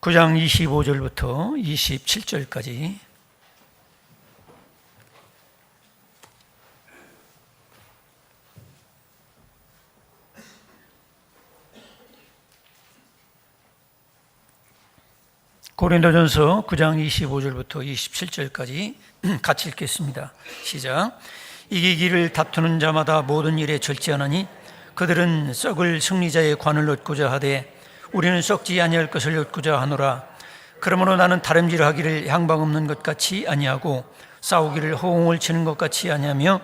9장 25절부터 27절까지 고린도전서 9장 25절부터 27절까지 같이 읽겠습니다. 시작. 이기기를 다투는 자마다 모든 일에 절제하나니 그들은 썩을 승리자의 관을 얻고자 하되 우리는 썩지 아니할 것을 얻고자 하노라. 그러므로 나는 다름질하기를 향방 없는 것 같이 아니하고 싸우기를 호응을 치는 것 같이 아니하며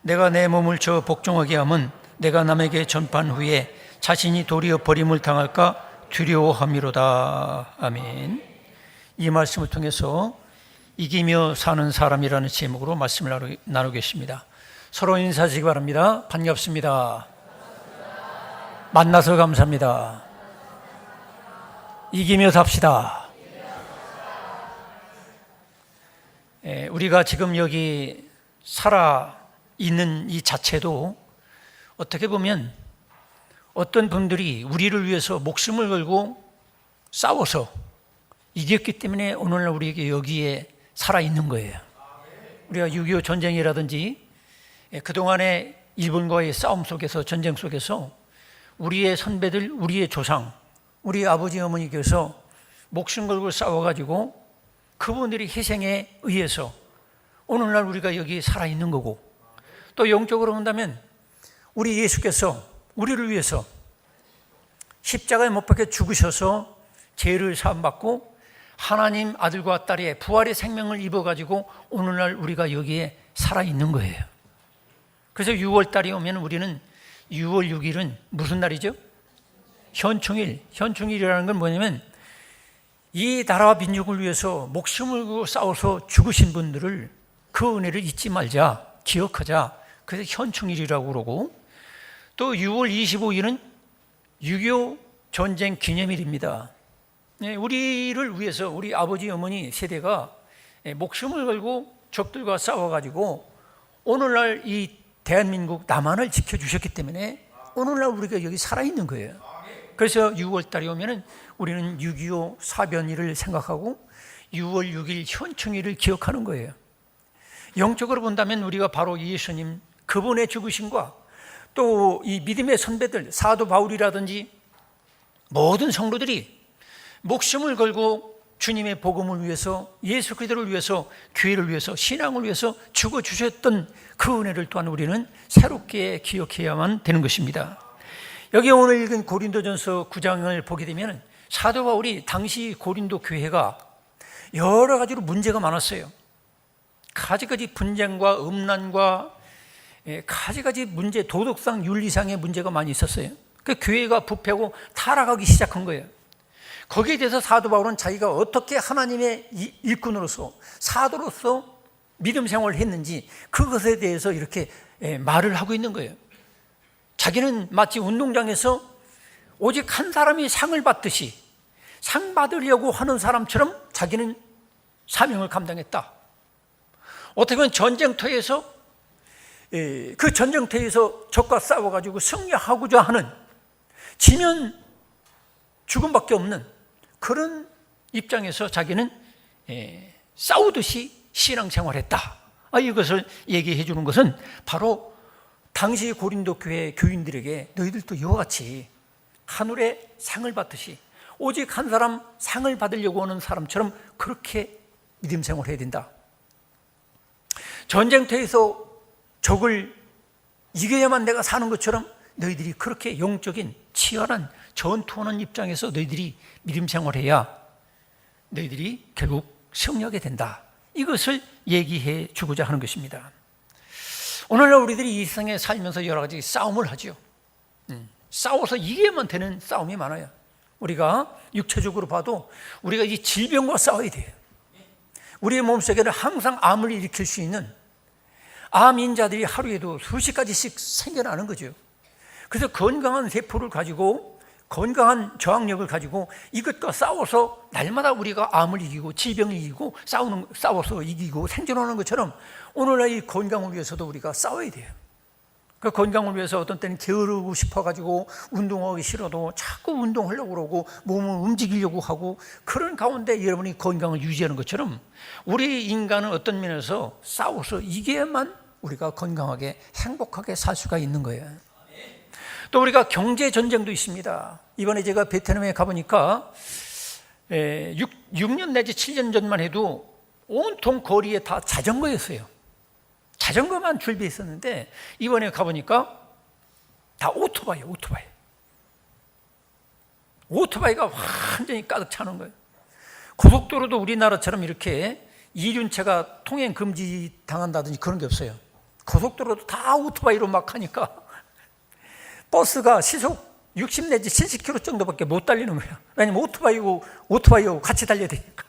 내가 내 몸을 저 복종하게 하면 내가 남에게 전파한 후에 자신이 도리어 버림을 당할까 두려워함이로다. 아멘. 이 말씀을 통해서 이기며 사는 사람이라는 제목으로 말씀을 나누겠습니다. 서로 인사하시기 바랍니다. 반갑습니다. 만나서 감사합니다. 이기며 삽시다. 우리가 지금 여기 살아있는 이 자체도 어떻게 보면 어떤 분들이 우리를 위해서 목숨을 걸고 싸워서 이겼기 때문에 오늘날 우리에게 여기에 살아있는 거예요. 우리가 6.25 전쟁이라든지 그동안의 일본과의 싸움 속에서, 전쟁 속에서 우리의 선배들, 우리의 조상, 우리 아버지 어머니께서 목숨 걸고 싸워가지고 그분들이 희생에 의해서 오늘날 우리가 여기 살아있는 거고, 또 영적으로 본다면 우리 예수께서 우리를 위해서 십자가에 못 박혀 죽으셔서 죄를 사함받고 하나님 아들과 딸의 부활의 생명을 입어가지고 오늘날 우리가 여기에 살아있는 거예요. 그래서 6월달이 오면 우리는 6월 6일은 무슨 날이죠? 현충일. 현충일이라는 건 뭐냐면 이 나라와 민족을 위해서 목숨을 걸고 싸워서 죽으신 분들을 그 은혜를 잊지 말자, 기억하자. 그래서 현충일이라고 그러고, 또 6월 25일은 6.25 전쟁 기념일입니다. 우리를 위해서 우리 아버지 어머니 세대가 목숨을 걸고 적들과 싸워가지고 오늘날 이 대한민국 남한을 지켜주셨기 때문에 오늘날 우리가 여기 살아있는 거예요. 그래서 6월달이 오면은 우리는 6.25 사변일을 생각하고 6월 6일 현충일을 기억하는 거예요. 영적으로 본다면 우리가 바로 예수님 그분의 죽으심과 또 이 믿음의 선배들 사도 바울이라든지 모든 성도들이 목숨을 걸고 주님의 복음을 위해서, 예수 그리스도를 위해서, 교회를 위해서, 신앙을 위해서 죽어주셨던 그 은혜를 또한 우리는 새롭게 기억해야만 되는 것입니다. 여기 오늘 읽은 고린도전서 9장을 보게 되면 사도 바울이 당시 고린도 교회가 여러 가지로 문제가 많았어요. 가지가지 분쟁과 음란과 가지가지 문제, 도덕상 윤리상의 문제가 많이 있었어요. 그 교회가 부패하고 타락하기 시작한 거예요. 거기에 대해서 사도 바울은 자기가 어떻게 하나님의 일꾼으로서 사도로서 믿음 생활을 했는지 그것에 대해서 이렇게 말을 하고 있는 거예요. 자기는 마치 운동장에서 오직 한 사람이 상을 받듯이 상 받으려고 하는 사람처럼 자기는 사명을 감당했다. 어떻게 보면 전쟁터에서 그 전쟁터에서 적과 싸워가지고 승리하고자 하는, 지면 죽음밖에 없는 그런 입장에서 자기는 싸우듯이 신앙생활했다. 이것을 얘기해 주는 것은 바로 당시 고린도 교회 교인들에게 너희들도 이와 같이 하늘의 상을 받듯이 오직 한 사람 상을 받으려고 하는 사람처럼 그렇게 믿음 생활해야 된다. 전쟁터에서 적을 이겨야만 내가 사는 것처럼 너희들이 그렇게 영적인 치열한 전투하는 입장에서 너희들이 믿음 생활해야 너희들이 결국 승리하게 된다. 이것을 얘기해 주고자 하는 것입니다. 오늘날 우리들이 이 세상에 살면서 여러 가지 싸움을 하죠. 싸워서 이겨야만 되는 싸움이 많아요. 우리가 육체적으로 봐도 우리가 이 질병과 싸워야 돼요. 우리의 몸속에는 항상 암을 일으킬 수 있는 암 인자들이 하루에도 수십 가지씩 생겨나는 거죠. 그래서 건강한 세포를 가지고 건강한 저항력을 가지고 이것과 싸워서 날마다 우리가 암을 이기고 질병을 이기고 싸워서 이기고 생존하는 것처럼 오늘날 이 건강을 위해서도 우리가 싸워야 돼요. 그 건강을 위해서 어떤 때는 게으르고 싶어가지고 운동하기 싫어도 자꾸 운동하려고 그러고 몸을 움직이려고 하고, 그런 가운데 여러분이 건강을 유지하는 것처럼 우리 인간은 어떤 면에서 싸워서 이겨야만 우리가 건강하게 행복하게 살 수가 있는 거예요. 또 우리가 경제 전쟁도 있습니다. 이번에 제가 베트남에 가보니까 6년 내지 7년 전만 해도 온통 거리에 다 자전거였어요. 자전거만 줄비에 있었는데 이번에 가보니까 다 오토바이가 완전히 가득 차는 거예요. 고속도로도 우리나라처럼 이렇게 이륜차가 통행 금지 당한다든지 그런 게 없어요. 고속도로도 다 오토바이로 막 하니까 버스가 시속 60 내지 70km 정도밖에 못 달리는 거예요. 왜냐면 오토바이하고 같이 달려야 되니까.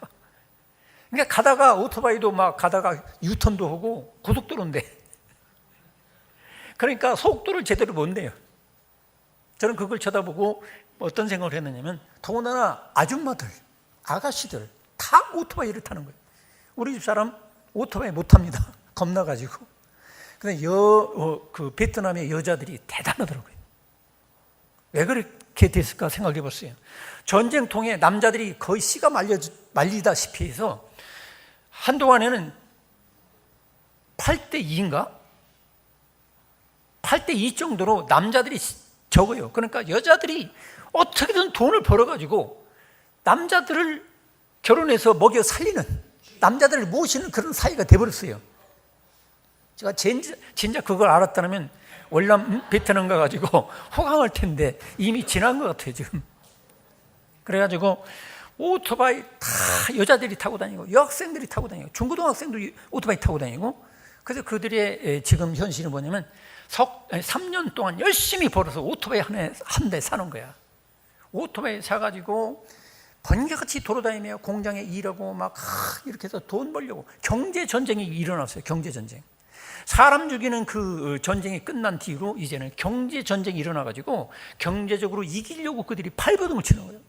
그러니까 가다가 오토바이도 막 가다가 유턴도 하고 고속도로인데, 그러니까 속도를 제대로 못 내요. 저는 그걸 쳐다보고 어떤 생각을 했느냐면, 더군다나 아줌마들, 아가씨들 다 오토바이를 타는 거예요. 우리 집사람 오토바이 못 탑니다. 겁나가지고. 근데 그 베트남의 여자들이 대단하더라고요. 왜 그렇게 됐을까 생각해 봤어요. 전쟁통에 남자들이 거의 씨가 말리다시피 해서 한동안에는 8대 2인가? 8대 2 정도로 남자들이 적어요. 그러니까 여자들이 어떻게든 돈을 벌어가지고 남자들을 결혼해서 먹여 살리는, 남자들을 모시는 그런 사이가 돼버렸어요. 제가 진짜 그걸 알았다면 월남 베트남 가가지고 호강할 텐데 이미 지난 것 같아요 지금. 그래가지고 오토바이 다 여자들이 타고 다니고 여학생들이 타고 다니고 중고등학생도 오토바이 타고 다니고. 그래서 그들의 지금 현실은 뭐냐면 3년 동안 열심히 벌어서 오토바이 한 대 사는 거야. 오토바이 사가지고 번개같이 돌아다니며 공장에 일하고 막 이렇게 해서 돈 벌려고 경제 전쟁이 일어났어요. 경제 전쟁. 사람 죽이는 그 전쟁이 끝난 뒤로 이제는 경제 전쟁이 일어나가지고 경제적으로 이기려고 그들이 발버둥을 치는 거예요.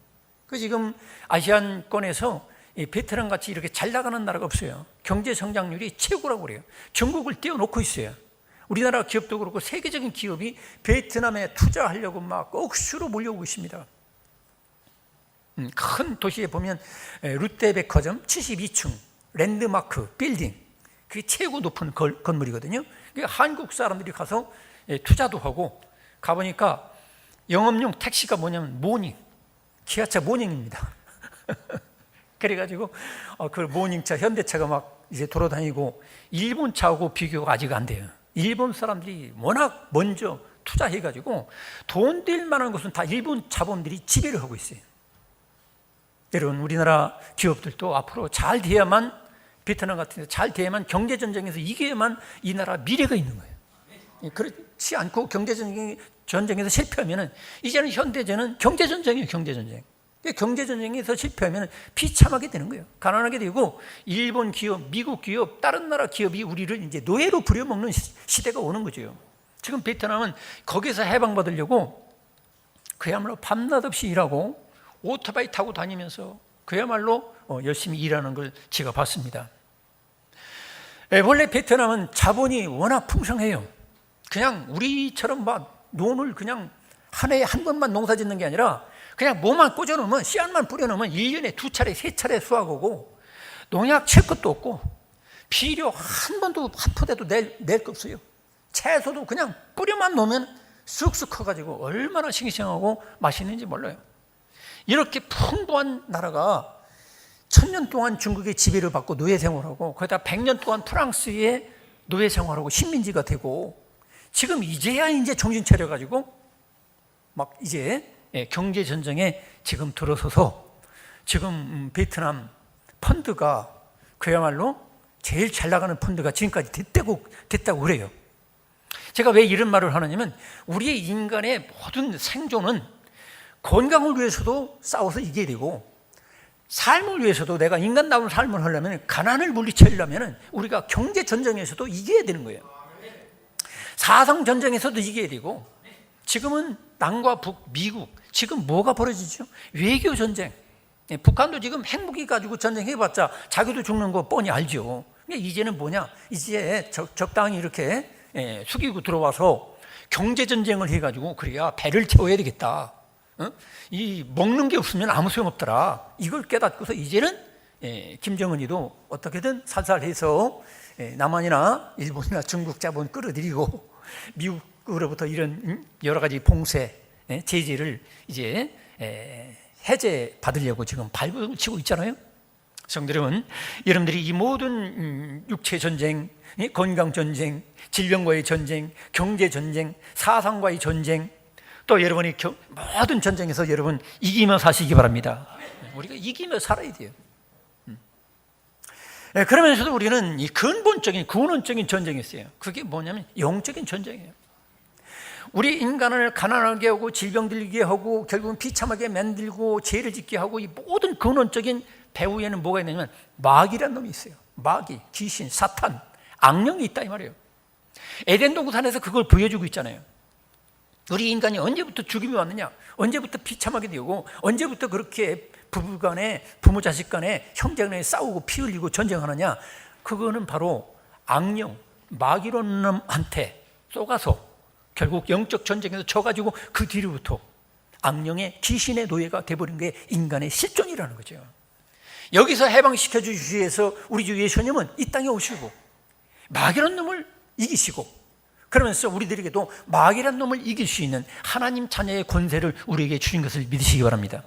그 지금 아시안권에서 베트남 같이 이렇게 잘 나가는 나라가 없어요. 경제 성장률이 최고라고 그래요. 중국을 띄워놓고 있어요. 우리나라 기업도 그렇고 세계적인 기업이 베트남에 투자하려고 막 억수로 몰려오고 있습니다. 큰 도시에 보면 롯데백화점 72층 랜드마크 빌딩, 그게 최고 높은 건물이거든요. 한국 사람들이 가서 투자도 하고, 가보니까 영업용 택시가 뭐냐면 모닝, 기아차 모닝입니다. 그래가지고 그 모닝차 현대차가 막 이제 돌아다니고, 일본 차하고 비교가 아직 안 돼요. 일본 사람들이 워낙 먼저 투자해가지고 돈 될 만한 것은 다 일본 자본들이 지배를 하고 있어요. 여러분, 우리나라 기업들도 앞으로 잘 돼야만, 베트남 같은 데 잘 돼야만, 경제전쟁에서 이겨야만 이 나라 미래가 있는 거예요. 그렇지 않고 경제전쟁에서 실패하면 이제는 현대전은 경제전쟁이에요. 경제전쟁에서 실패하면 비참하게 되는 거예요. 가난하게 되고 일본 기업, 미국 기업, 다른 나라 기업이 우리를 이제 노예로 부려먹는 시대가 오는 거죠. 지금 베트남은 거기서 해방받으려고 그야말로 밤낮 없이 일하고 오토바이 타고 다니면서 그야말로 열심히 일하는 걸 제가 봤습니다. 원래 베트남은 자본이 워낙 풍성해요. 그냥 우리처럼 막 논을 그냥 한 해에 한 번만 농사 짓는 게 아니라 그냥 뭐만 꽂아놓으면, 씨앗만 뿌려놓으면 1년에 2차례 3차례 수확하고, 농약 칠 것도 없고, 비료 한 번도 한 푸대도 낼 거 없어요. 채소도 그냥 뿌려만 놓으면 쑥쑥 커가지고 얼마나 싱싱하고 맛있는지 몰라요. 이렇게 풍부한 나라가 1000년 동안 중국의 지배를 받고 노예 생활하고, 거기다 100년 동안 프랑스의 노예 생활하고 식민지가 되고, 지금 이제야 이제 정신 차려가지고 막 이제 경제 전쟁에 지금 들어서서 지금 베트남 펀드가 그야말로 제일 잘 나가는 펀드가 지금까지 됐다고 그래요. 제가 왜 이런 말을 하느냐면, 우리의 인간의 모든 생존은 건강을 위해서도 싸워서 이겨야 되고, 삶을 위해서도, 내가 인간다운 삶을 하려면, 가난을 물리치려면 우리가 경제 전쟁에서도 이겨야 되는 거예요. 사상 전쟁에서도 이겨야 되고, 지금은 남과 북, 미국, 지금 뭐가 벌어지죠? 외교 전쟁. 북한도 지금 핵무기 가지고 전쟁해봤자 자기도 죽는 거 뻔히 알죠. 이제는 뭐냐? 이제 적당히 이렇게 숙이고 들어와서 경제 전쟁을 해가지고 그래야 배를 채워야 되겠다. 이 먹는 게 없으면 아무 소용 없더라. 이걸 깨닫고서 이제는 김정은이도 어떻게든 살살해서 남한이나 일본이나 중국 자본 끌어들이고 미국으로부터 이런 여러 가지 봉쇄, 제재를 이제 해제 받으려고 지금 발버둥을 치고 있잖아요. 성도 여러분, 여러분들이 이 모든 육체 전쟁, 건강 전쟁, 질병과의 전쟁, 경제 전쟁, 사상과의 전쟁, 또 여러분이 모든 전쟁에서 여러분 이기며 사시기 바랍니다. 우리가 이기며 살아야 돼요. 그러면서도 우리는 이 근본적인 근원적인 전쟁이 있어요. 그게 뭐냐면 영적인 전쟁이에요. 우리 인간을 가난하게 하고 질병 들게 하고 결국은 비참하게 만들고 죄를 짓게 하고 이 모든 근원적인 배후에는 뭐가 있냐면 마귀라는 놈이 있어요. 마귀, 귀신, 사탄, 악령이 있다 이 말이에요. 에덴 동산에서 그걸 보여주고 있잖아요. 우리 인간이 언제부터 죽음이 왔느냐, 언제부터 비참하게 되고, 언제부터 그렇게 부부 간에, 부모 자식 간에, 형제 간에 싸우고 피 흘리고 전쟁하느냐. 그거는 바로 악령, 마귀라는 놈한테 쏘가서 결국 영적 전쟁에서 져가지고 그 뒤로부터 악령의 귀신의 노예가 돼버린 게 인간의 실존이라는 거죠. 여기서 해방시켜 주시기 위해서 우리 주 예수님은 이 땅에 오시고 마귀라는 놈을 이기시고, 그러면서 우리들에게도 마귀라는 놈을 이길 수 있는 하나님 자녀의 권세를 우리에게 주신 것을 믿으시기 바랍니다.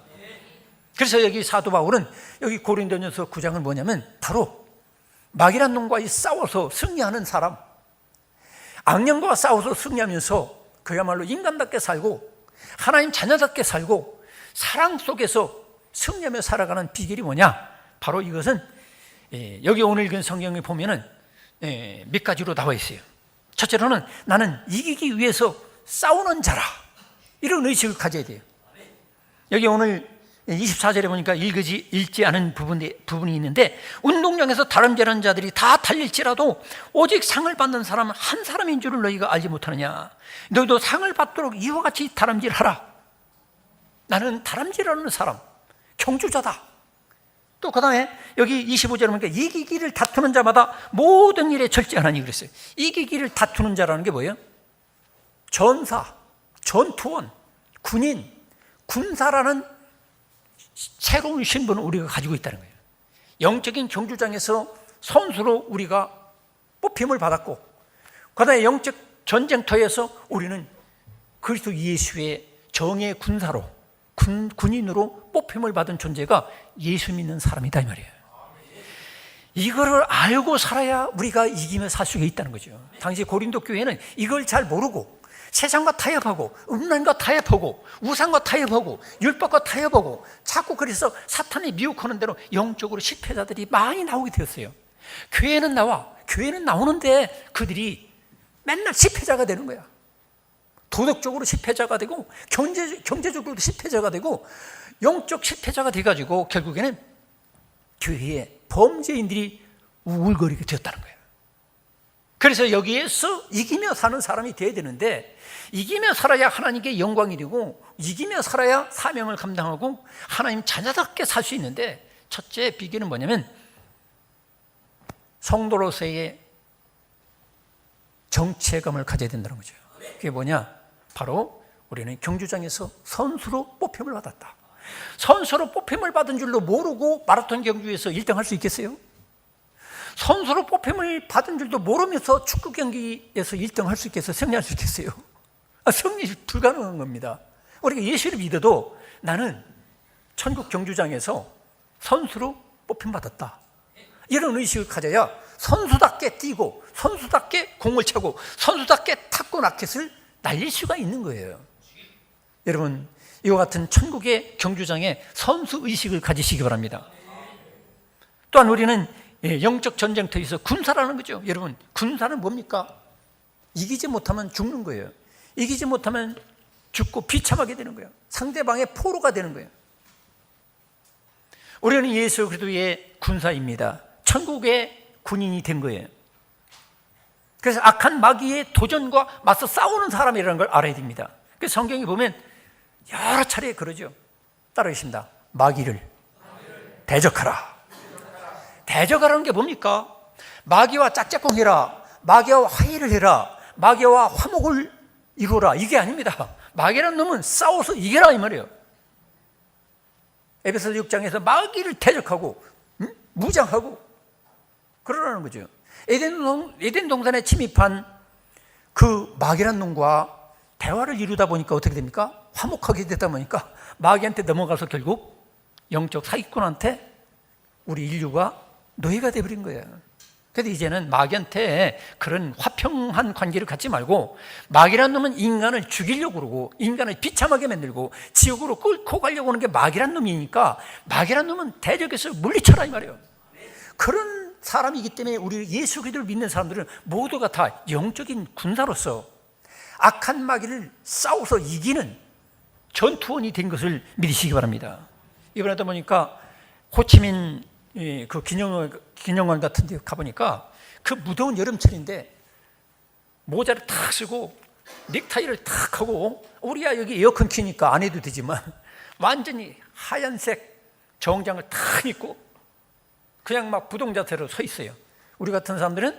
그래서 여기 사도 바울은 여기 고린도전서 9장은 뭐냐면 바로 마귀라는 놈과 싸워서 승리하는 사람, 악령과 싸워서 승리하면서 그야말로 인간답게 살고 하나님 자녀답게 살고 사랑 속에서 승리하며 살아가는 비결이 뭐냐? 바로 이것은 여기 오늘 읽은 성경에 보면은 몇 가지로 나와 있어요. 첫째로는 나는 이기기 위해서 싸우는 자라, 이런 의식을 가져야 돼요. 여기 오늘 24절에 보니까 읽지 않은 부분이 있는데, 운동장에서 다름질하는 자들이 다 달릴지라도 오직 상을 받는 사람은 한 사람인 줄을 너희가 알지 못하느냐. 너희도 상을 받도록 이와 같이 다름질하라. 나는 다름질하는 사람, 경주자다. 또 그 다음에 여기 25절에 보니까 이기기를 다투는 자마다 모든 일에 절제하나니 그랬어요. 이기기를 다투는 자라는 게 뭐예요? 전사, 전투원, 군인, 군사라는 새로운 신분을 우리가 가지고 있다는 거예요. 영적인 경주장에서 선수로 우리가 뽑힘을 받았고, 그 다음에 영적 전쟁터에서 우리는 그리스도 예수의 정의 군사로, 군인으로 뽑힘을 받은 존재가 예수 믿는 사람이다 이 말이에요. 이거를 알고 살아야 우리가 이기며 살 수가 있다는 거죠. 당시 고린도 교회는 이걸 잘 모르고 세상과 타협하고 음란과 타협하고 우상과 타협하고 율법과 타협하고 자꾸 그래서 사탄이 미혹하는 대로 영적으로 실패자들이 많이 나오게 되었어요. 교회는 나오는데 그들이 맨날 실패자가 되는 거야. 도덕적으로 실패자가 되고 경제적으로도 실패자가 되고 영적 실패자가 돼가지고 결국에는 교회에 범죄인들이 우울거리게 되었다는 거예요. 그래서 여기에서 이기며 사는 사람이 돼야 되는데, 이기며 살아야 하나님께 영광이 되고 이기며 살아야 사명을 감당하고 하나님 자녀답게 살 수 있는데, 첫째 비결은 뭐냐면 성도로서의 정체감을 가져야 된다는 거죠. 그게 뭐냐? 바로 우리는 경주장에서 선수로 뽑힘을 받았다. 선수로 뽑힘을 받은 줄도 모르고 마라톤 경주에서 1등 할 수 있겠어요? 선수로 뽑힘을 받은 줄도 모르면서 축구 경기에서 1등 할 수 있겠어요? 승리할 수 있겠어요? 승리 불가능한 겁니다. 우리가 예수를 믿어도 나는 천국 경주장에서 선수로 뽑힘 받았다, 이런 의식을 가져야 선수답게 뛰고 선수답게 공을 차고 선수답게 탁구 라켓을 날릴 수가 있는 거예요. 여러분, 이와 같은 천국의 경주장에 선수 의식을 가지시기 바랍니다. 또한 우리는 영적 전쟁터에서 군사라는 거죠. 여러분, 군사는 뭡니까? 이기지 못하면 죽는 거예요. 이기지 못하면 죽고 비참하게 되는 거예요. 상대방의 포로가 되는 거예요. 우리는 예수 그리스도의 군사입니다. 천국의 군인이 된 거예요. 그래서 악한 마귀의 도전과 맞서 싸우는 사람이라는 걸 알아야 됩니다. 그래서 성경에 보면 여러 차례 그러죠. 따라하십니다. 마귀를 대적하라. 대적하라는 게 뭡니까? 마귀와 짝짝꿍해라, 마귀와 화해를 해라, 마귀와 화목을 이거라, 이게 아닙니다. 마귀라는 놈은 싸워서 이겨라 이 말이에요. 에베소서 6장에서 마귀를 대적하고 무장하고 그러라는 거죠. 에덴 동산에 침입한 그 마귀라는 놈과 대화를 이루다 보니까 어떻게 됩니까? 화목하게 되다 보니까 마귀한테 넘어가서 결국 영적 사기꾼한테 우리 인류가 노예가 되어버린 거예요. 그래서 이제는 마귀한테 그런 화평한 관계를 갖지 말고, 마귀라는 놈은 인간을 죽이려고 그러고 인간을 비참하게 만들고 지옥으로 끌고 가려고 하는 게 마귀라는 놈이니까 마귀라는 놈은 대적해서 물리쳐라 이 말이에요. 그런 사람이기 때문에 우리 예수 그리스도를 믿는 사람들은 모두가 다 영적인 군사로서 악한 마귀를 싸워서 이기는 전투원이 된 것을 믿으시기 바랍니다. 이번에도 보니까 호치민 그 기념관 같은 데 가보니까 그 무더운 여름철인데 모자를 탁 쓰고 넥타이를 탁 하고, 우리야 여기 에어컨 키니까 안 해도 되지만 완전히 하얀색 정장을 탁 입고 그냥 막 부동자세로 서 있어요. 우리 같은 사람들은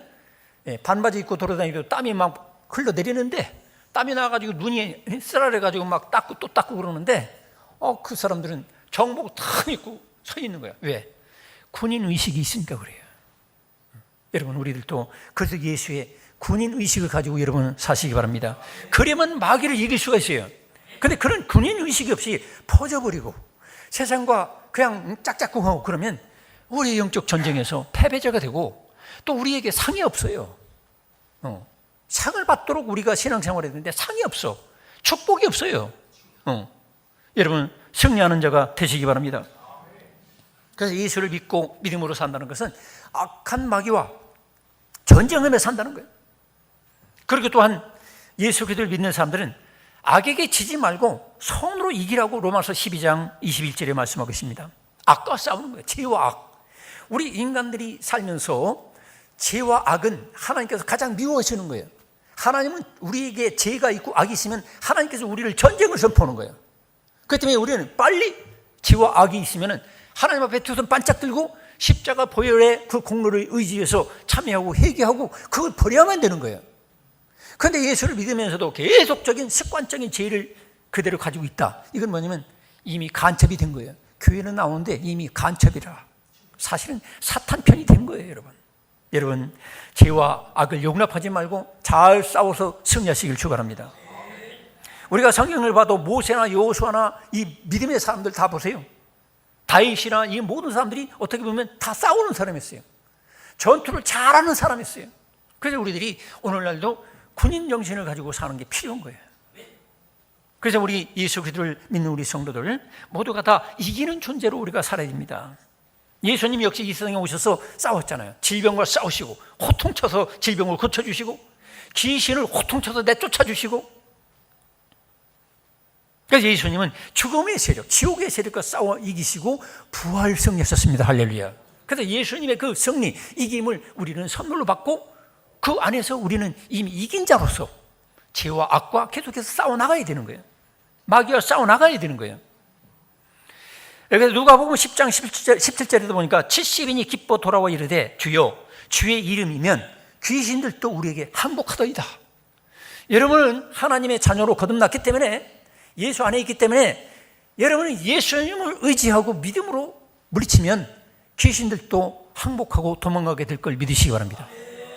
반바지 입고 돌아다니도 땀이 막 흘러내리는데, 땀이 나가지고 눈이 쓰라려가지고 막 닦고 또 닦고 그러는데 그 사람들은 정복 탁 입고 서 있는 거야. 왜? 군인 의식이 있으니까 그래요. 여러분, 우리들도 그래서 예수의 군인 의식을 가지고 여러분 사시기 바랍니다. 그러면 마귀를 이길 수가 있어요. 그런데 그런 군인 의식이 없이 퍼져버리고 세상과 그냥 짝짝꿍하고 그러면 우리의 영적 전쟁에서 패배자가 되고 또 우리에게 상이 없어요. 상을 받도록 우리가 신앙생활을 했는데 상이 없어. 축복이 없어요. 여러분, 승리하는 자가 되시기 바랍니다. 그래서 예수를 믿고 믿음으로 산다는 것은 악한 마귀와 전쟁하며 산다는 거예요. 그리고 또한 예수 그리스도를 믿는 사람들은 악에게 지지 말고 선으로 이기라고 로마서 12장 21절에 말씀하고 있습니다. 악과 싸우는 거예요. 죄와 악. 우리 인간들이 살면서 죄와 악은 하나님께서 가장 미워하시는 거예요. 하나님은 우리에게 죄가 있고 악이 있으면 하나님께서 우리를 전쟁을 선포하는 거예요. 그렇기 때문에 우리는 빨리 죄와 악이 있으면 하나님 앞에 두 손 반짝 들고 십자가 보혈의 그 공로를 의지해서 참여하고 회개하고 그걸 버려야만 되는 거예요. 그런데 예수를 믿으면서도 계속적인 습관적인 죄를 그대로 가지고 있다. 이건 뭐냐면 이미 간첩이 된 거예요. 교회는 나오는데 이미 간첩이라. 사실은 사탄 편이 된 거예요, 여러분. 죄와 악을 용납하지 말고 잘 싸워서 승리하시길 축원합니다. 우리가 성경을 봐도 모세나 여호수아나 이 믿음의 사람들 다 보세요. 다윗이나 이 모든 사람들이 어떻게 보면 다 싸우는 사람이었어요. 전투를 잘하는 사람이었어요. 그래서 우리들이 오늘날도 군인 정신을 가지고 사는 게 필요한 거예요. 그래서 우리 예수 그리스도를 믿는 우리 성도들 모두가 다 이기는 존재로 우리가 살아야 됩니다. 예수님 역시 이 세상에 오셔서 싸웠잖아요. 질병과 싸우시고 호통쳐서 질병을 고쳐주시고 귀신을 호통쳐서 내쫓아주시고, 그래서 예수님은 죽음의 세력, 지옥의 세력과 싸워 이기시고 부활 승리하셨습니다. 할렐루야. 그래서 예수님의 그 승리, 이김을 우리는 선물로 받고 그 안에서 우리는 이미 이긴 자로서 죄와 악과 계속해서 싸워나가야 되는 거예요. 마귀와 싸워나가야 되는 거예요. 그래서 누가복음 10장 17절에도 보니까 70인이 기뻐 돌아와 이르되 주여 주의 이름이면 귀신들도 우리에게 항복하더이다. 여러분은 하나님의 자녀로 거듭났기 때문에, 예수 안에 있기 때문에 여러분은 예수님을 의지하고 믿음으로 물리치면 귀신들도 항복하고 도망가게 될 걸 믿으시기 바랍니다.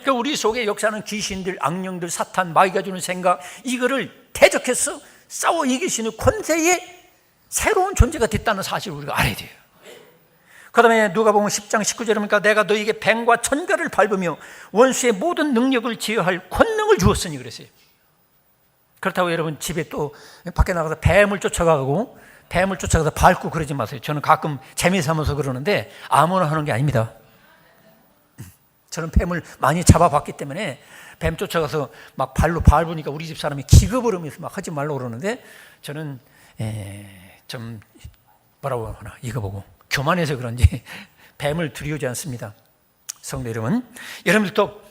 그러니까 우리 속에 역사하는 귀신들, 악령들, 사탄, 마귀가 주는 생각, 이거를 대적해서 싸워 이길 수 있는 권세의 새로운 존재가 됐다는 사실을 우리가 알아야 돼요. 그 다음에 누가복음 10장 19절에 보니까 내가 너에게 뱀과 천가를 밟으며 원수의 모든 능력을 제어할 권능을 주었으니 그랬어요. 그렇다고 여러분 집에 또 밖에 나가서 뱀을 쫓아가고 뱀을 쫓아가서 밟고 그러지 마세요. 저는 가끔 재미삼아서 그러는데 아무나 하는 게 아닙니다. 저는 뱀을 많이 잡아봤기 때문에 뱀 쫓아가서 막 발로 밟으니까 우리 집 사람이 기겁을 하면서 막 하지 말라고 그러는데 저는 좀 뭐라고 하나 이거 보고 교만해서 그런지 뱀을 두려워하지 않습니다. 성도 여러분, 여러분들도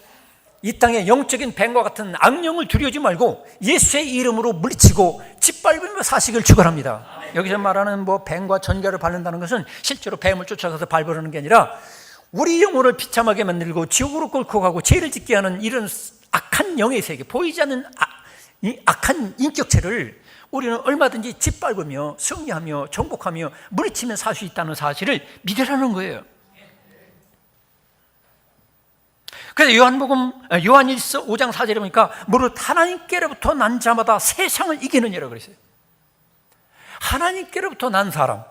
이 땅에 영적인 뱀과 같은 악령을 두려워하지 말고 예수의 이름으로 물리치고 짓밟으며 사시길 축원합니다. 여기서 말하는 뭐 뱀과 전갈을 밟는다는 것은 실제로 뱀을 쫓아가서 밟으라는 게 아니라 우리 영혼을 비참하게 만들고 지옥으로 끌고 가고 죄를 짓게 하는 이런 악한 영의 세계, 보이지 않는 이 악한 인격체를 우리는 얼마든지 짓밟으며 승리하며 정복하며 물리치며 살 수 있다는 사실을 믿으라는 거예요. 그래서 요한일서 5장 4절에 보니까 무릇 하나님께로부터 난 자마다 세상을 이기느니라 그랬어요. 하나님께로부터 난 사람,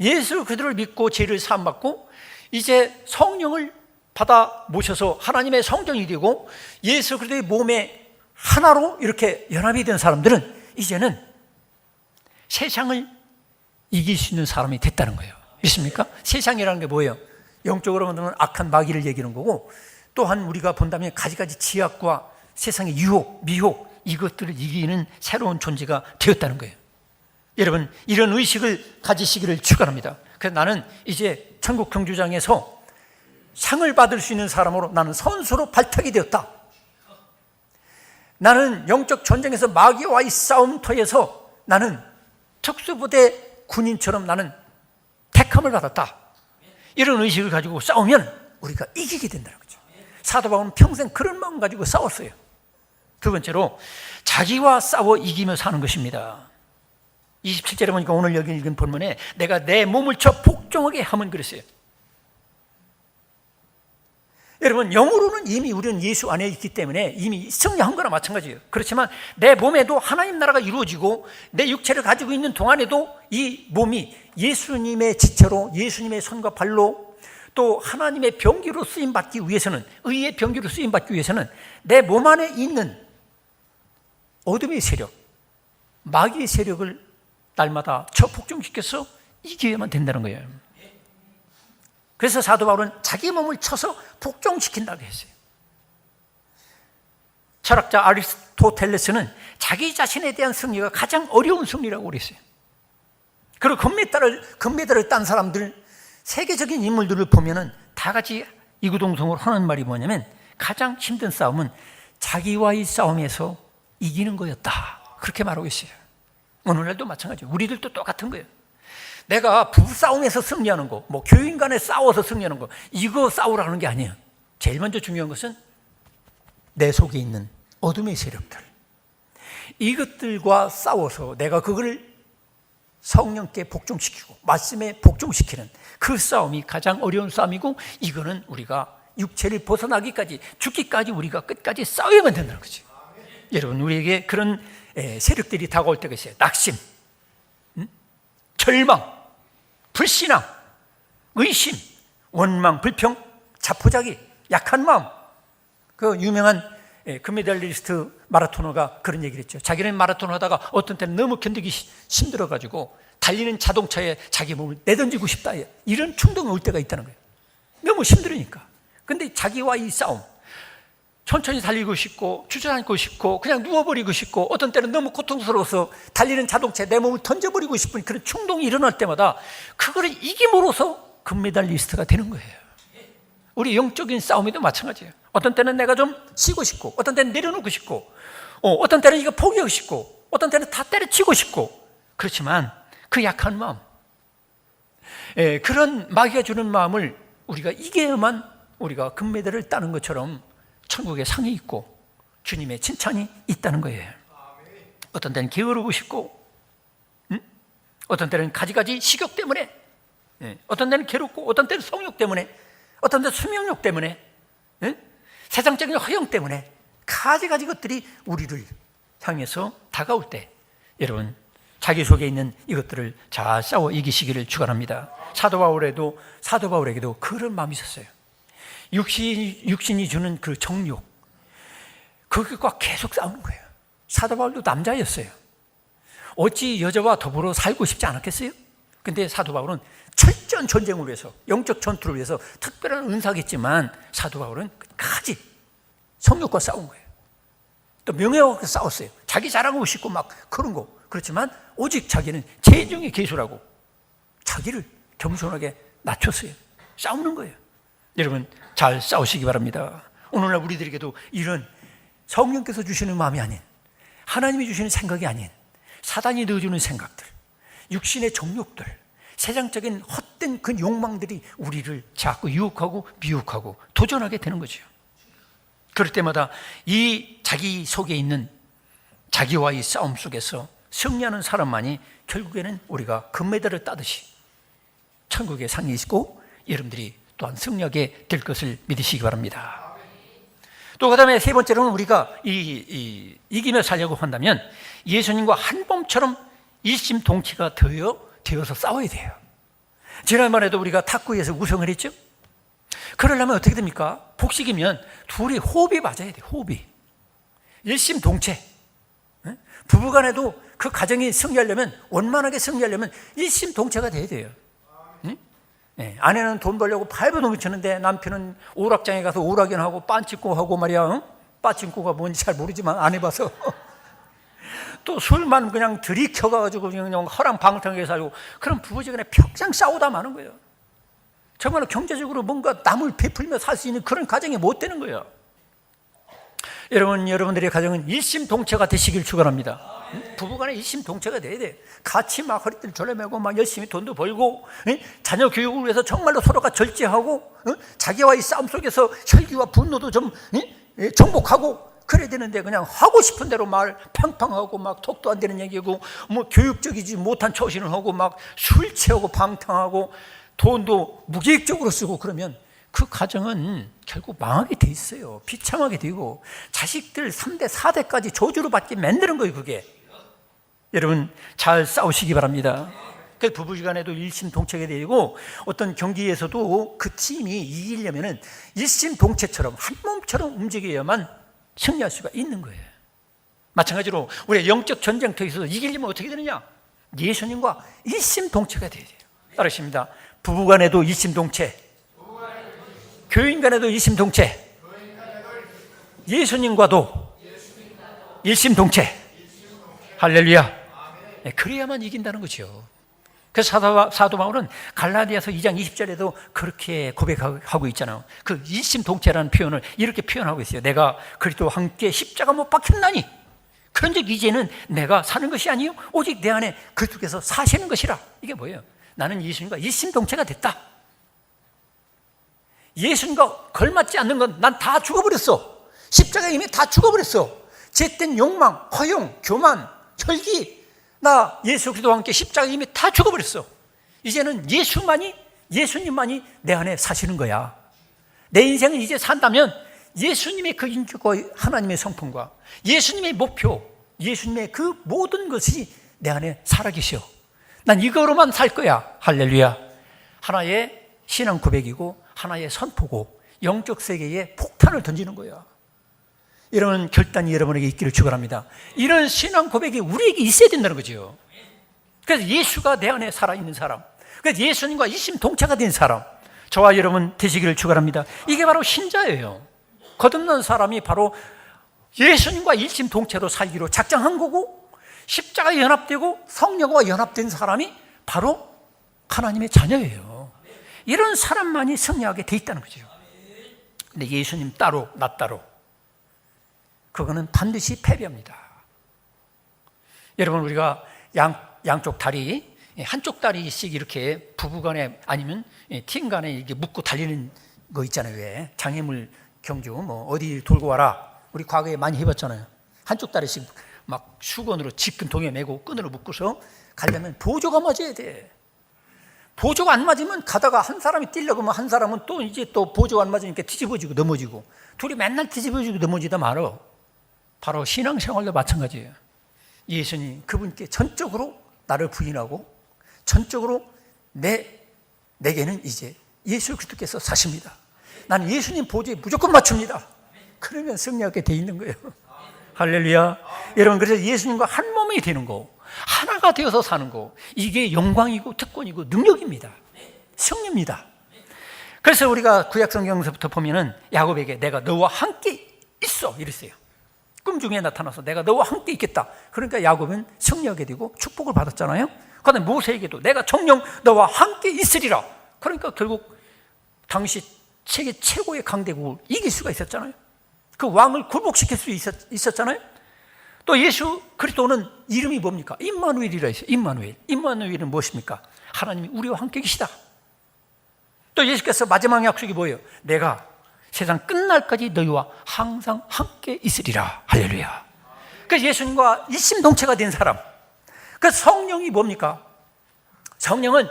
예수 그들을 믿고 죄를 사함받고 이제 성령을 받아 모셔서 하나님의 성전이 되고 예수 그리스도의 몸에 하나로 이렇게 연합이 된 사람들은 이제는 세상을 이길 수 있는 사람이 됐다는 거예요. 믿습니까? 세상이라는 게 뭐예요? 영적으로 보면 악한 마귀를 얘기하는 거고, 또한 우리가 본다면 가지가지 지약과 세상의 유혹, 미혹, 이것들을 이기는 새로운 존재가 되었다는 거예요. 여러분, 이런 의식을 가지시기를 축원합니다. 그래서 나는 이제 천국 경주장에서 상을 받을 수 있는 사람으로 나는 선수로 발탁이 되었다. 나는 영적 전쟁에서 마귀와의 싸움터에서 나는 특수부대 군인처럼 나는 택함을 받았다. 이런 의식을 가지고 싸우면 우리가 이기게 된다는 거죠. 사도 바울은 평생 그런 마음 가지고 싸웠어요. 두 번째로 자기와 싸워 이기며 사는 것입니다. 27절에 보니까 오늘 여기 읽은 본문에 내가 내 몸을 쳐 복종하게 하면 그랬어요. 여러분, 영으로는 이미 우리는 예수 안에 있기 때문에 이미 승리한 거나 마찬가지예요. 그렇지만 내 몸에도 하나님 나라가 이루어지고 내 육체를 가지고 있는 동안에도 이 몸이 예수님의 지체로, 예수님의 손과 발로, 또 하나님의 병기로 쓰임받기 위해서는, 의의 병기로 쓰임받기 위해서는 내 몸 안에 있는 어둠의 세력, 마귀의 세력을 날마다 복종시켜서 이겨야만 된다는 거예요. 그래서 사도 바울은 자기 몸을 쳐서 복종시킨다고 했어요. 철학자 아리스토텔레스는 자기 자신에 대한 승리가 가장 어려운 승리라고 그랬어요. 그리고 금메달을 딴 사람들, 세계적인 인물들을 보면은 다 같이 이구동성으로 하는 말이 뭐냐면 가장 힘든 싸움은 자기와의 싸움에서 이기는 거였다. 그렇게 말하고 있어요. 오늘날도 마찬가지예요. 우리들도 똑같은 거예요. 내가 부부싸움에서 승리하는 거, 뭐 교인 간에 싸워서 승리하는 거, 이거 싸우라는 게 아니에요. 제일 먼저 중요한 것은 내 속에 있는 어둠의 세력들, 이것들과 싸워서 내가 그걸 성령께 복종시키고 말씀에 복종시키는 그 싸움이 가장 어려운 싸움이고, 이거는 우리가 육체를 벗어나기까지, 죽기까지 우리가 끝까지 싸워야만 된다는 거죠. 여러분, 우리에게 그런 세력들이 다가올 때가 있어요. 낙심, 절망, 불신앙, 의심, 원망, 불평, 자포자기, 약한 마음. 그 유명한 금메달리스트 마라토너가 그런 얘기를 했죠. 자기는 마라톤 하다가 어떤 때는 너무 견디기 힘들어가지고 달리는 자동차에 자기 몸을 내던지고 싶다, 이런 충동이 올 때가 있다는 거예요. 너무 힘들으니까. 근데 자기와 이 싸움, 천천히 달리고 싶고 주저앉고 싶고 그냥 누워버리고 싶고, 어떤 때는 너무 고통스러워서 달리는 자동차에 내 몸을 던져버리고 싶은 그런 충동이 일어날 때마다 그거를 이김으로써 금메달리스트가 되는 거예요. 우리 영적인 싸움에도 마찬가지예요. 어떤 때는 내가 좀 쉬고 싶고, 어떤 때는 내려놓고 싶고, 어떤 때는 이거 포기하고 싶고, 어떤 때는 다 때려치고 싶고, 그렇지만 그 약한 마음, 그런 마귀가 주는 마음을 우리가 이겨야만 우리가 금메달을 따는 것처럼 천국에 상이 있고 주님의 칭찬이 있다는 거예요. 어떤 때는 게으르고 싶고, 어떤 때는 가지가지 식욕 때문에, 어떤 때는 괴롭고, 어떤 때는 성욕 때문에, 어떤 때는 수명욕 때문에, 세상적인 허영 때문에 가지가지 것들이 우리를 향해서 다가올 때, 여러분, 자기 속에 있는 이것들을 잘 싸워 이기시기를 축원합니다. 사도 바울에게도 그런 마음이 있었어요. 육신이 주는 그 정욕, 그것과 계속 싸우는 거예요. 사도 바울도 남자였어요. 어찌 여자와 더불어 살고 싶지 않았겠어요? 근데 사도 바울은 철저한 전쟁을 위해서, 영적 전투를 위해서 특별한 은사겠지만, 사도 바울은 끝까지 성욕과 싸운 거예요. 또 명예와 싸웠어요. 자기 자랑하고 싶고 막 그런 거. 그렇지만 오직 자기는 재정의 계수라고 자기를 겸손하게 낮췄어요. 싸우는 거예요. 여러분, 잘 싸우시기 바랍니다. 오늘날 우리들에게도 이런 성령께서 주시는 마음이 아닌, 하나님이 주시는 생각이 아닌, 사단이 넣어주는 생각들, 육신의 정욕들, 세상적인 헛된 그 욕망들이 우리를 자꾸 유혹하고 미혹하고 도전하게 되는 거죠. 그럴 때마다 이 자기 속에 있는 자기와의 싸움 속에서 승리하는 사람만이 결국에는 우리가 금메달을 따듯이 천국의 상이 있고 여러분들이 또한 승리하게 될 것을 믿으시기 바랍니다. 또 그다음에 세 번째로는 우리가 이기며 살려고 한다면 예수님과 한 몸처럼 일심동체가 되어서 싸워야 돼요. 지난번에도 우리가 탁구에서 우승을 했죠. 그러려면 어떻게 됩니까? 복식이면 둘이 호흡이 맞아야 돼요. 호흡이. 일심동체. 부부간에도 그 가정이 승리하려면, 원만하게 승리하려면 일심동체가 돼야 돼요. 아내는 돈 벌려고 발버둥 넘치는데 남편은 오락장에 가서 오락연하고 빤찍고 하고 말이야. 빠찡코가 뭔지 잘 모르지만 안 해봐서 또 술만 그냥 들이켜가지고 그냥 허랑방탕하게 살고, 그런 부부지간에 평생 싸우다 마는 거예요. 정말로 경제적으로 뭔가 남을 베풀며 살 수 있는 그런 가정이 못 되는 거예요. 여러분들의 가정은 일심동체가 되시길 축원합니다. 부부간에 일심동체가 돼야 돼. 같이 막 허리띠를 졸라매고 막 열심히 돈도 벌고, 자녀 교육을 위해서 정말로 서로가 절제하고, 자기와의 싸움 속에서 혈기와 분노도 좀 정복하고 그래야 되는데, 그냥 하고 싶은 대로 말 팡팡하고 막 톡도 안 되는 얘기고, 뭐 교육적이지 못한 처신을 하고 막 술 취하고 방탕하고 돈도 무계획적으로 쓰고, 그러면 그 가정은 결국 망하게 돼 있어요. 비참하게 되고 자식들 3대 4대까지 저주를 받게 만드는 거예요. 그게. 여러분 잘 싸우시기 바랍니다. 그 부부지간에도 일심동체가 되고, 어떤 경기에서도 그 팀이 이기려면은 일심동체처럼 한 몸처럼 움직여야만 승리할 수가 있는 거예요. 마찬가지로 우리 영적 전쟁터에서 이기려면 어떻게 되느냐? 예수님과 일심동체가 돼야 돼요. 따르십니다. 부부간에도 일심동체, 교인간에도 일심동체, 예수님과도 일심동체. 할렐루야. 그래야만 이긴다는 거죠. 그래서 사도 바울은 갈라디아서 2장 20절에도 그렇게 고백하고 있잖아요. 그 일심동체라는 표현을 이렇게 표현하고 있어요. 내가 그리스도와 함께 십자가 못 박혔나니 그런즉 이제는 내가 사는 것이 아니요 오직 내 안에 그리스도께서 사시는 것이라. 이게 뭐예요? 나는 예수님과 일심동체가 됐다. 예수님과 걸맞지 않는 건 난 다 죽어버렸어. 십자가에 이미 다 죽어버렸어. 죄된 욕망, 허용, 교만, 혈기, 나 예수 그리스도와 함께 십자가에 이미 다 죽어버렸어. 이제는 예수님만이 내 안에 사시는 거야. 내 인생을 이제 산다면 예수님의 그 인격과 하나님의 성품과 예수님의 목표, 예수님의 그 모든 것이 내 안에 살아계셔. 난 이거로만 살 거야. 할렐루야. 하나의 신앙 고백이고 하나의 선포고 영적 세계에 폭탄을 던지는 거야. 이런 결단이 여러분에게 있기를 축원합니다. 이런 신앙 고백이 우리에게 있어야 된다는 거죠. 그래서 예수가 내 안에 살아있는 사람, 그래서 예수님과 일심동체가 된 사람, 저와 여러분 되시기를 축원합니다. 이게 바로 신자예요. 거듭난 사람이 바로 예수님과 일심동체로 살기로 작정한 거고, 십자가에 연합되고 성령과 연합된 사람이 바로 하나님의 자녀예요. 이런 사람만이 승리하게 돼 있다는 거죠. 근데 예수님 따로 나 따로, 그거는 반드시 패배합니다. 여러분, 우리가 양쪽 다리, 한쪽 다리씩 이렇게 부부간에 아니면 팀 간에 이렇게 묶고 달리는 거 있잖아요. 왜? 장애물 경주 뭐 어디 돌고 와라, 우리 과거에 많이 해봤잖아요. 한쪽 다리씩 막 수건으로 짚은 동에 메고 끈으로 묶어서 가려면 보조가 맞아야 돼. 보조가 안 맞으면 가다가 한 사람이 뛰려고 하면 한 사람은 또 이제 또 보조가 안 맞으니까 뒤집어지고 넘어지고, 둘이 맨날 뒤집어지고 넘어지다 말어. 바로 신앙생활도 마찬가지예요. 예수님 그분께 전적으로 나를 부인하고 전적으로 내게는 이제 예수 그리스도께서 사십니다. 나는 예수님 보조에 무조건 맞춥니다. 그러면 승리하게 돼 있는 거예요. 할렐루야. 여러분, 그래서 예수님과 한 몸이 되는 거, 하나가 되어서 사는 거, 이게 영광이고 특권이고 능력입니다. 승리입니다. 그래서 우리가 구약성경에서부터 보면은 야곱에게 내가 너와 함께 있어 이랬어요. 꿈 중에 나타나서 내가 너와 함께 있겠다. 그러니까 야곱은 승리하게 되고 축복을 받았잖아요. 그다음에 모세에게도 내가 정녕 너와 함께 있으리라. 그러니까 결국 당시 세계 최고의 강대국을 이길 수가 있었잖아요. 그 왕을 굴복시킬 수 있었잖아요. 또 예수 그리스도는 이름이 뭡니까? 임마누엘이라 했어요. 임마누엘. 임마누엘은 무엇입니까? 하나님이 우리와 함께 계시다. 또 예수께서 마지막 약속이 뭐예요? 내가 세상 끝날까지 너희와 항상 함께 있으리라. 할렐루야. 그 예수님과 일심동체가 된 사람. 그 성령이 뭡니까? 성령은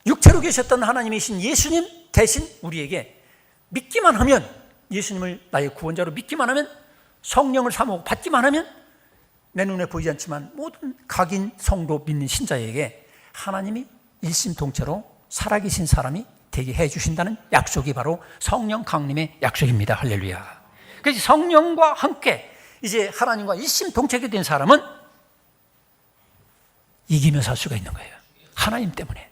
육체로 계셨던 하나님이신 예수님 대신 우리에게 믿기만 하면, 예수님을 나의 구원자로 믿기만 하면, 성령을 사모하고 받기만 하면 내 눈에 보이지 않지만 모든 각인 성도 믿는 신자에게 하나님이 일심동체로 살아계신 사람이 되게 해주신다는 약속이 바로 성령 강림의 약속입니다. 할렐루야. 그래서 성령과 함께 이제 하나님과 일심동체가 된 사람은 이기며 살 수가 있는 거예요. 하나님 때문에,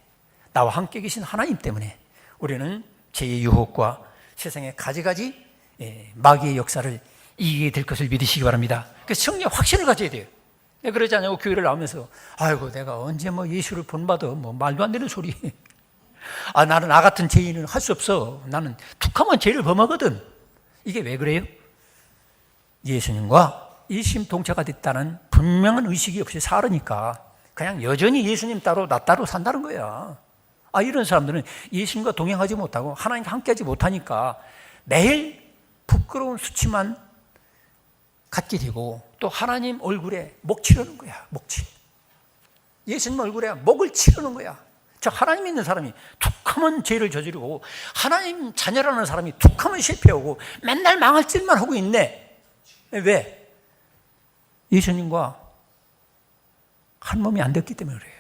나와 함께 계신 하나님 때문에 우리는 죄의 유혹과 세상의 가지가지 마귀의 역사를 이기게 될 것을 믿으시기 바랍니다. 그래서 승리의 확신을 가져야 돼요. 그러지 않냐고 교회를 나오면서 아이고 내가 언제 뭐 예수를 본받아, 뭐 말도 안 되는 소리. 나는 나 같은 죄인은 할 수 없어. 나는 툭하면 죄를 범하거든. 이게 왜 그래요? 예수님과 일심동체가 됐다는 분명한 의식이 없이 살으니까 그냥 여전히 예수님 따로 나 따로 산다는 거야. 이런 사람들은 예수님과 동행하지 못하고 하나님과 함께하지 못하니까 매일 부끄러운 수치만 갖게 되고 또 하나님 얼굴에 목 치르는 거야. 목치. 예수님 얼굴에 목을 치르는 거야. 하나님 있는 사람이 툭하면 죄를 저지르고 하나님 자녀라는 사람이 툭하면 실패하고 맨날 망할 짓만 하고 있네. 왜? 예수님과 한 몸이 안 됐기 때문에 그래요.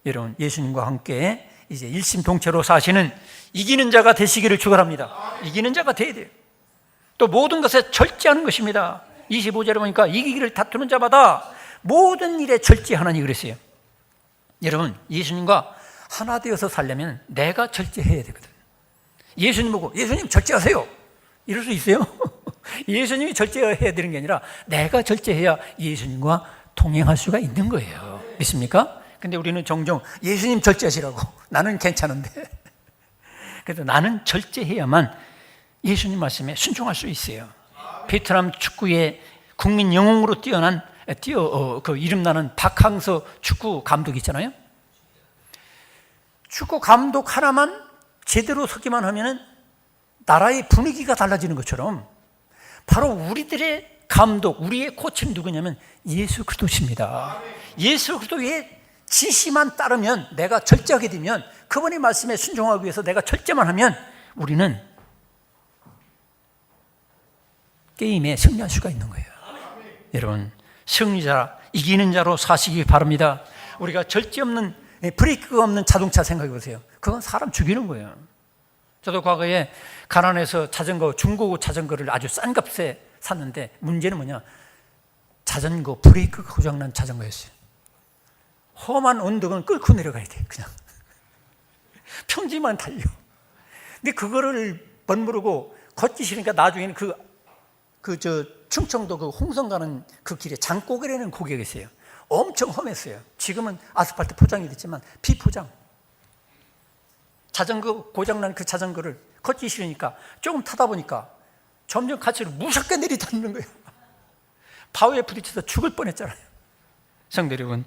여러분, 예수님과 함께 이제 일심동체로 사시는 이기는 자가 되시기를 축원합니다. 이기는 자가 돼야 돼요. 또 모든 것에 절제하는 것입니다. 25절에 보니까 이기기를 다투는 자마다 모든 일에 절제하나니 그랬어요. 여러분, 예수님과 하나 되어서 살려면 내가 절제해야 되거든. 예수님 보고 예수님 절제하세요 이럴 수 있어요? 예수님이 절제해야 되는 게 아니라 내가 절제해야 예수님과 동행할 수가 있는 거예요. 믿습니까? 근데 우리는 종종 예수님 절제하시라고, 나는 괜찮은데. 그래서 나는 절제해야만 예수님 말씀에 순종할 수 있어요. 베트남 축구의 국민 영웅으로 뛰어난 그 이름나는 박항서 축구 감독 있잖아요. 축구 감독 하나만 제대로 서기만 하면은 나라의 분위기가 달라지는 것처럼 바로 우리들의 감독, 우리의 코치는 누구냐면 예수 그리스도십니다. 예수 그리스도의 지시만 따르면, 내가 절제하게 되면, 그분의 말씀에 순종하기 위해서 내가 절제만 하면 우리는 게임에 승리할 수가 있는 거예요. 여러분, 승리자, 이기는 자로 사시기 바랍니다. 우리가 절제 없는, 브레이크가 없는 자동차 생각해 보세요. 그건 사람 죽이는 거예요. 저도 과거에 가난해서 자전거, 중고급 자전거를 아주 싼 값에 샀는데 문제는 뭐냐? 자전거 브레이크가 고장난 자전거였어요. 험한 언덕은 끌고 내려가야 돼. 그냥 평지만 달려. 근데 그거를 멋모르고 걷기 싫으니까 나중에는 충청도 그 홍성 가는 그 길에 장고개라는 고개가 있어요. 엄청 험했어요. 지금은 아스팔트 포장이 됐지만 비포장. 자전거 고장난 그 자전거를 걷기 싫으니까 조금 타다 보니까 점점 가치를 무섭게 내리닫는 거예요. 바위에 부딪혀서 죽을 뻔했잖아요. 성도 여러분,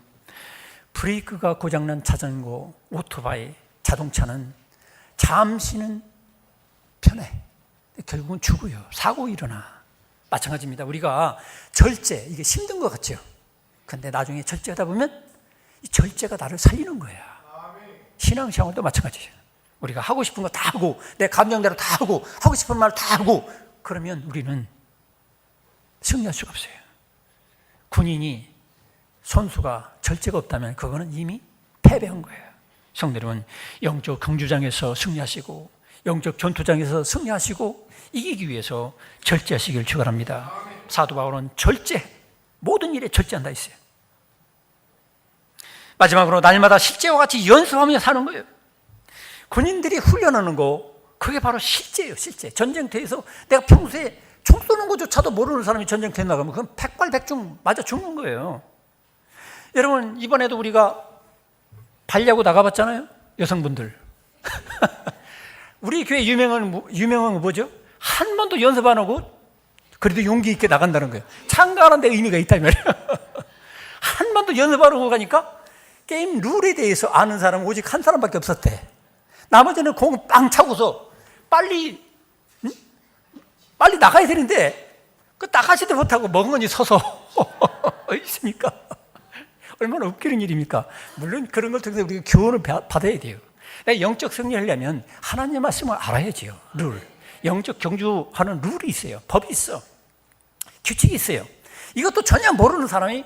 브레이크가 고장난 자전거, 오토바이, 자동차는 잠시는 편해. 결국은 죽어요. 사고 일어나. 마찬가지입니다. 우리가 절제, 이게 힘든 것 같죠? 근데 나중에 절제하다 보면 이 절제가 나를 살리는 거야. 신앙생활도 마찬가지예요. 우리가 하고 싶은 거 다 하고 내 감정대로 다 하고 하고 싶은 말 다 하고 그러면 우리는 승리할 수가 없어요. 군인이, 선수가 절제가 없다면 그거는 이미 패배한 거예요. 성도 여러분, 영적 경주장에서 승리하시고 영적 전투장에서 승리하시고 이기기 위해서 절제하시길 축원합니다. 사도 바울은 절제, 모든 일에 절제한다 했어요. 마지막으로 날마다 실제와 같이 연습하며 사는 거예요. 군인들이 훈련하는 거, 그게 바로 실제예요. 실제. 전쟁터에서 내가 평소에 총 쏘는 것조차도 모르는 사람이 전쟁터에 나가면 그건 백발백중 맞아 죽는 거예요. 여러분, 이번에도 우리가 발야구 나가봤잖아요. 여성분들. 우리 교회 유명한 거 뭐죠? 한 번도 연습 안 하고 그래도 용기 있게 나간다는 거예요. 참가하는 데 의미가 있다 이 말이에요. 한 번도 연습 안 하고 가니까 게임 룰에 대해서 아는 사람은 오직 한 사람밖에 없었대. 나머지는 공 빵 차고서 빨리 나가야 되는데 그 나가지도 못하고 멍하니 서서 있습니까? 얼마나 웃기는 일입니까? 물론 그런 걸 통해서 우리가 교훈을 받아야 돼요. 영적 승리하려면 하나님의 말씀을 알아야지요. 룰. 영적 경주하는 룰이 있어요. 법이 있어. 규칙이 있어요. 이것도 전혀 모르는 사람이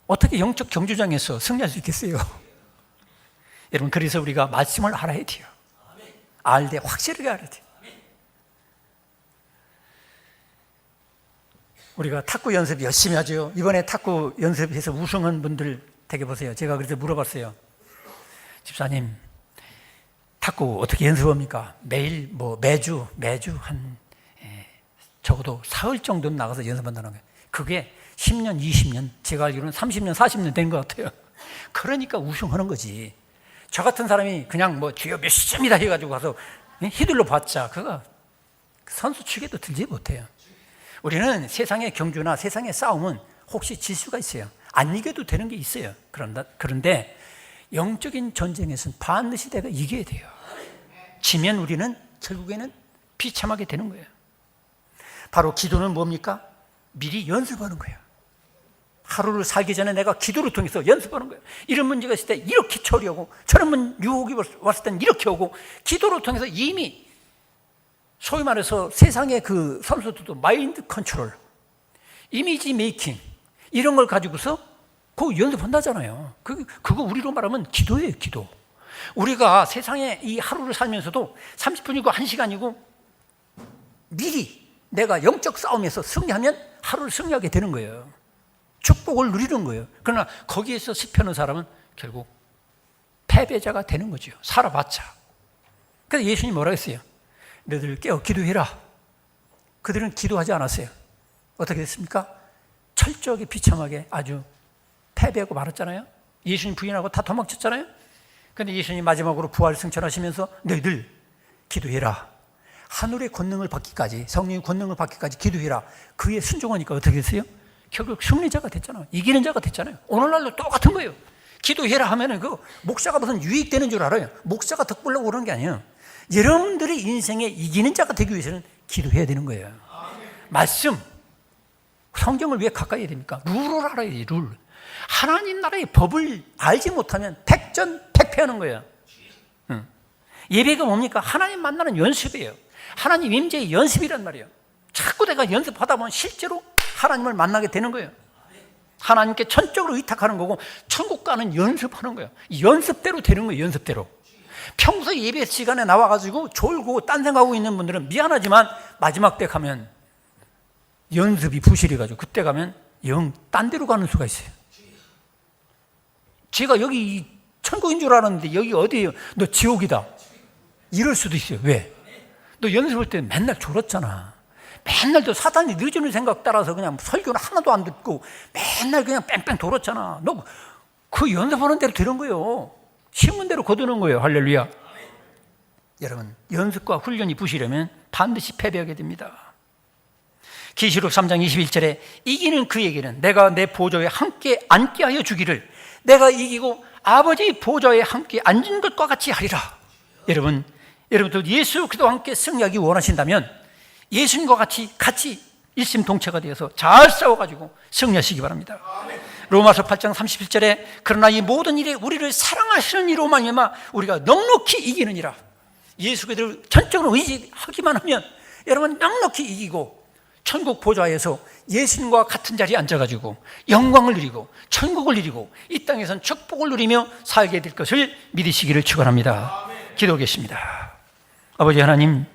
어떻게 영적 경주장에서 승리할 수 있겠어요? 여러분, 그래서 우리가 말씀을 알아야 돼요. 알되 확실하게 알아야 돼요. 우리가 탁구 연습 열심히 하죠. 이번에 탁구 연습해서 우승한 분들 되게 보세요. 제가 그래서 물어봤어요. 집사님, 탁구 어떻게 연습합니까? 매일 매주 한 적어도 사흘 정도는 나가서 연습한다는 거예요. 그게 10년, 20년, 제가 알기로는 30년, 40년 된 것 같아요. 그러니까 우승하는 거지. 저 같은 사람이 그냥 주여 몇 시점이다 해가지고 가서 휘둘러 봤자 그거 선수 축에도 들지 못해요. 우리는 세상의 경주나 세상의 싸움은 혹시 질 수가 있어요. 안 이겨도 되는 게 있어요. 그런데 영적인 전쟁에서는 반드시 내가 이겨야 돼요. 지면 우리는 결국에는 비참하게 되는 거예요. 바로 기도는 뭡니까? 미리 연습하는 거예요. 하루를 살기 전에 내가 기도를 통해서 연습하는 거예요. 이런 문제가 있을 때 이렇게 처리하고, 저런 유혹이 왔을 때는 이렇게 오고, 기도를 통해서 이미 소위 말해서 세상의 그 선수들도 마인드 컨트롤, 이미지 메이킹 이런 걸 가지고서 그거 연습한다잖아요. 그거 우리로 말하면 기도예요. 기도. 우리가 세상에 이 하루를 살면서도 30분이고 1시간이고 미리 내가 영적 싸움에서 승리하면 하루를 승리하게 되는 거예요. 축복을 누리는 거예요. 그러나 거기에서 실패하는 사람은 결국 패배자가 되는 거죠. 살아봤자. 그래서 예수님이 뭐라 했어요? 너희들 깨어 기도해라. 그들은 기도하지 않았어요. 어떻게 됐습니까? 철저하게 비참하게 아주 패배하고 말았잖아요. 예수님 부인하고 다 도망쳤잖아요. 그런데 예수님 마지막으로 부활 승천하시면서 너희들 기도해라. 하늘의 권능을 받기까지, 성령의 권능을 받기까지 기도해라. 그에 순종하니까 어떻게 됐어요? 결국 승리자가 됐잖아요. 이기는 자가 됐잖아요. 오늘날도 똑같은 거예요. 기도해라 하면은 그 목사가 무슨 유익되는 줄 알아요. 목사가 덕 보려고 그러는 게 아니에요. 여러분들이 인생에 이기는 자가 되기 위해서는 기도해야 되는 거예요. 말씀, 성경을 왜 가까이 해야 됩니까? 룰을 알아야 돼요. 룰. 하나님 나라의 법을 알지 못하면 백전백패하는 거예요. 예배가 뭡니까? 하나님 만나는 연습이에요. 하나님 임재의 연습이란 말이에요. 자꾸 내가 연습하다 보면 실제로 하나님을 만나게 되는 거예요. 하나님께 전적으로 의탁하는 거고, 천국 가는 연습하는 거예요. 연습대로 되는 거예요. 연습대로. 평소 예배 시간에 나와가지고 졸고 딴 생각하고 있는 분들은 미안하지만 마지막 때 가면 연습이 부실해가지고 그때 가면 영 딴 데로 가는 수가 있어요. 제가 여기 천국인 줄 알았는데 여기 어디예요? 너 지옥이다. 이럴 수도 있어요. 왜? 너 연습할 때 맨날 졸았잖아. 맨날 또 사단이 늦은 생각 따라서 그냥 설교는 하나도 안 듣고 맨날 그냥 뺑뺑 돌았잖아. 너 그 연습하는 대로 되는 거예요. 심은 대로 거두는 거예요. 할렐루야. 여러분, 연습과 훈련이 부실하면 반드시 패배하게 됩니다. 계시록 3장 21절에 이기는 그에게는 내가 내 보좌에 함께 앉게 하여 주기를, 내가 이기고 아버지 보좌에 함께 앉은 것과 같이 하리라. 여러분도 예수 그리스도와 함께 승리하기 원하신다면 예수님과 같이 일심동체가 되어서 잘 싸워가지고 승리하시기 바랍니다. 로마서 8장 37절에 그러나 이 모든 일에 우리를 사랑하시는 이로 말미암아 우리가 넉넉히 이기느니라. 예수 그리스도를 전적으로 의지하기만 하면 여러분 넉넉히 이기고 천국 보좌에서 예수님과 같은 자리에 앉아가지고 영광을 누리고 천국을 누리고 이 땅에선 축복을 누리며 살게 될 것을 믿으시기를 축원합니다. 기도하겠습니다. 아버지 하나님,